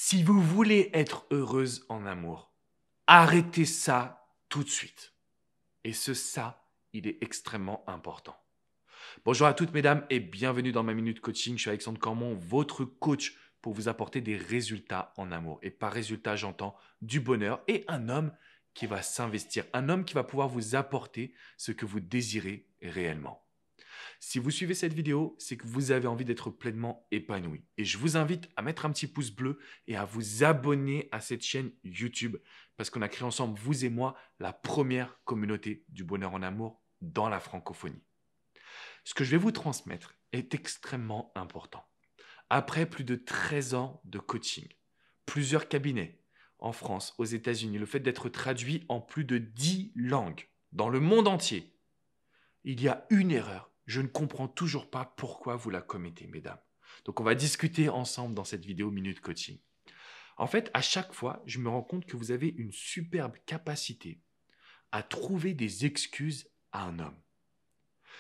Si vous voulez être heureuse en amour, arrêtez ça tout de suite. Et ça, il est extrêmement important. Bonjour à toutes mesdames et bienvenue dans ma Minute Coaching. Je suis Alexandre Cormon, votre coach pour vous apporter des résultats en amour. Et par résultat, j'entends du bonheur et un homme qui va s'investir. Un homme qui va pouvoir vous apporter ce que vous désirez réellement. Si vous suivez cette vidéo, c'est que vous avez envie d'être pleinement épanoui. Et je vous invite à mettre un petit pouce bleu et à vous abonner à cette chaîne YouTube parce qu'on a créé ensemble, vous et moi, la première communauté du bonheur en amour dans la francophonie. Ce que je vais vous transmettre est extrêmement important. Après plus de 13 ans de coaching, plusieurs cabinets en France, aux États-Unis, le fait d'être traduit en plus de 10 langues dans le monde entier, il y a une erreur. Je ne comprends toujours pas pourquoi vous la commettez, mesdames. Donc, on va discuter ensemble dans cette vidéo Minute Coaching. En fait, à chaque fois, je me rends compte que vous avez une superbe capacité à trouver des excuses à un homme.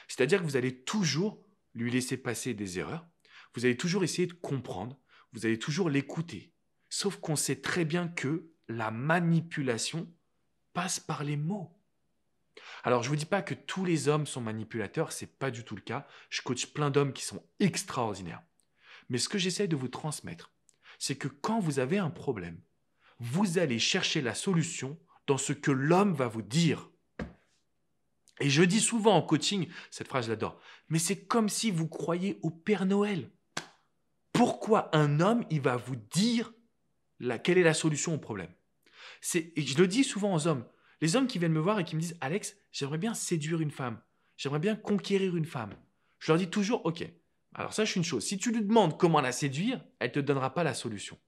C'est-à-dire que vous allez toujours lui laisser passer des erreurs, vous allez toujours essayer de comprendre, vous allez toujours l'écouter. Sauf qu'on sait très bien que la manipulation passe par les mots. Alors, je ne vous dis pas que tous les hommes sont manipulateurs, ce n'est pas du tout le cas. Je coach plein d'hommes qui sont extraordinaires. Mais ce que j'essaie de vous transmettre, c'est que quand vous avez un problème, vous allez chercher la solution dans ce que l'homme va vous dire. Et je dis souvent en coaching, cette phrase je l'adore, mais c'est comme si vous croyiez au Père Noël. Pourquoi un homme, il va vous dire quelle est la solution au problème? Et je le dis souvent aux hommes. Les hommes qui viennent me voir et qui me disent « Alex, j'aimerais bien séduire une femme. J'aimerais bien conquérir une femme. » Je leur dis toujours « Ok, alors sache une chose. Si tu lui demandes comment la séduire, elle ne te donnera pas la solution.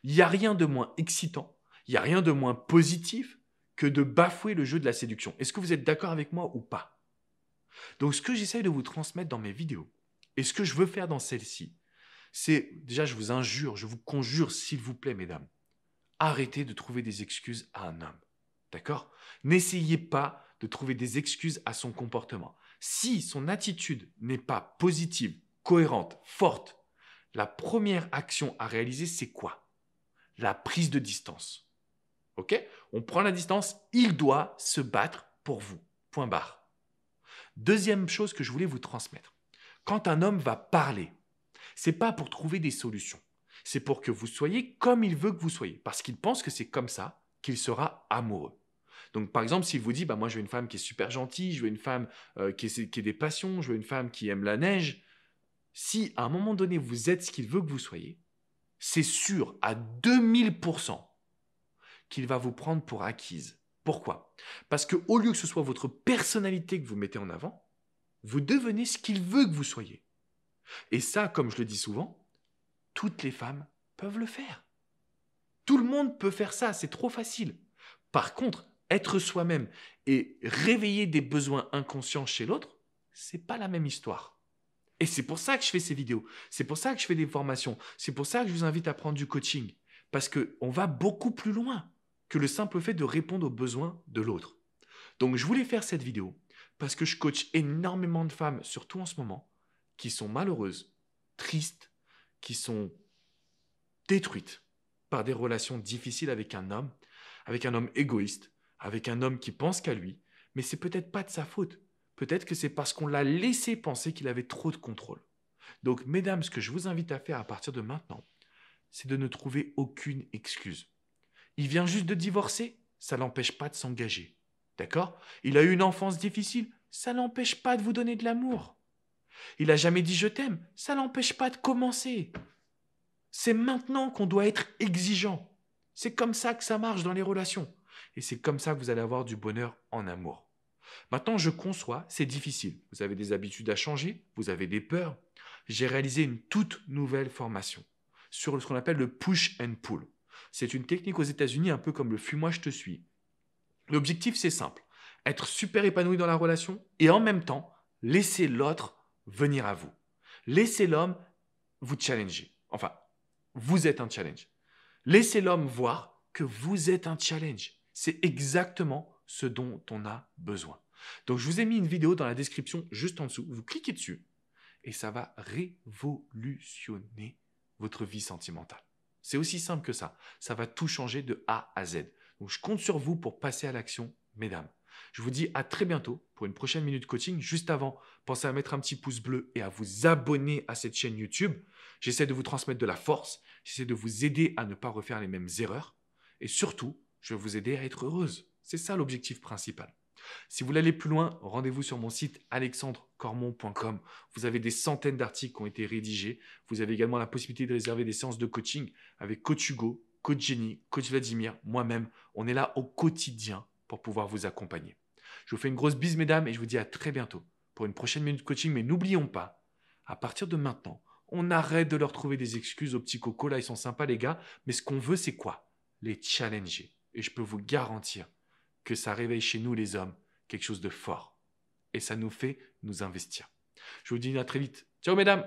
Il n'y a rien de moins excitant, il n'y a rien de moins positif que de bafouer le jeu de la séduction. Est-ce que vous êtes d'accord avec moi ou pas? Donc ce que j'essaye de vous transmettre dans mes vidéos et ce que je veux faire dans celle-ci, c'est déjà je vous injure, je vous conjure s'il vous plaît mesdames, arrêtez de trouver des excuses à un homme. D'accord? N'essayez pas de trouver des excuses à son comportement. Si son attitude n'est pas positive, cohérente, forte, la première action à réaliser, c'est quoi? La prise de distance. Ok? On prend la distance, il doit se battre pour vous. Point barre. Deuxième chose que je voulais vous transmettre. Quand un homme va parler, c'est pas pour trouver des solutions. C'est pour que vous soyez comme il veut que vous soyez. Parce qu'il pense que c'est comme ça qu'il sera amoureux. Donc, par exemple, s'il vous dit, bah, moi, je veux une femme qui est super gentille, je veux une femme qui ait des passions, je veux une femme qui aime la neige. Si, à un moment donné, vous êtes ce qu'il veut que vous soyez, c'est sûr, à 2000%, qu'il va vous prendre pour acquise. Pourquoi? Parce qu'au lieu que ce soit votre personnalité que vous mettez en avant, vous devenez ce qu'il veut que vous soyez. Et ça, comme je le dis souvent, toutes les femmes peuvent le faire. Tout le monde peut faire ça, c'est trop facile. Par contre, être soi-même et réveiller des besoins inconscients chez l'autre, c'est pas la même histoire. Et c'est pour ça que je fais ces vidéos, c'est pour ça que je fais des formations, c'est pour ça que je vous invite à prendre du coaching. Parce qu'on va beaucoup plus loin que le simple fait de répondre aux besoins de l'autre. Donc je voulais faire cette vidéo parce que je coach énormément de femmes, surtout en ce moment, qui sont malheureuses, tristes, qui sont détruites par des relations difficiles avec un homme égoïste, avec un homme qui pense qu'à lui, mais c'est peut-être pas de sa faute. Peut-être que c'est parce qu'on l'a laissé penser qu'il avait trop de contrôle. Donc, mesdames, ce que je vous invite à faire à partir de maintenant, c'est de ne trouver aucune excuse. Il vient juste de divorcer, ça ne l'empêche pas de s'engager. D'accord? Il a eu une enfance difficile, ça ne l'empêche pas de vous donner de l'amour. Il n'a jamais dit je t'aime, ça ne l'empêche pas de commencer. C'est maintenant qu'on doit être exigeant. C'est comme ça que ça marche dans les relations. Et c'est comme ça que vous allez avoir du bonheur en amour. Maintenant, je conçois, c'est difficile. Vous avez des habitudes à changer, vous avez des peurs. J'ai réalisé une toute nouvelle formation sur ce qu'on appelle le push and pull. C'est une technique aux États-Unis un peu comme le fuis-moi, je te suis. L'objectif, c'est simple. Être super épanoui dans la relation et en même temps, laisser l'autre venir à vous. Laissez l'homme vous challenger. Enfin, vous êtes un challenge. Laissez l'homme voir que vous êtes un challenge. C'est exactement ce dont on a besoin. Donc, je vous ai mis une vidéo dans la description juste en dessous. Vous cliquez dessus et ça va révolutionner votre vie sentimentale. C'est aussi simple que ça. Ça va tout changer de A à Z. Donc, je compte sur vous pour passer à l'action, mesdames. Je vous dis à très bientôt pour une prochaine minute coaching. Juste avant, pensez à mettre un petit pouce bleu et à vous abonner à cette chaîne YouTube. J'essaie de vous transmettre de la force. J'essaie de vous aider à ne pas refaire les mêmes erreurs. Et surtout, je vais vous aider à être heureuse. C'est ça l'objectif principal. Si vous voulez aller plus loin, rendez-vous sur mon site alexandrecormon.com. Vous avez des centaines d'articles qui ont été rédigés. Vous avez également la possibilité de réserver des séances de coaching avec Coach Hugo, Coach Jenny, Coach Vladimir, moi-même. On est là au quotidien pour pouvoir vous accompagner. Je vous fais une grosse bise, mesdames, et je vous dis à très bientôt pour une prochaine minute coaching. Mais n'oublions pas, à partir de maintenant, on arrête de leur trouver des excuses aux petits cocos. Là, ils sont sympas, les gars. Mais ce qu'on veut, c'est quoi? Les challenger. Et je peux vous garantir que ça réveille chez nous, les hommes, quelque chose de fort. Et ça nous fait nous investir. Je vous dis à très vite. Ciao, mesdames!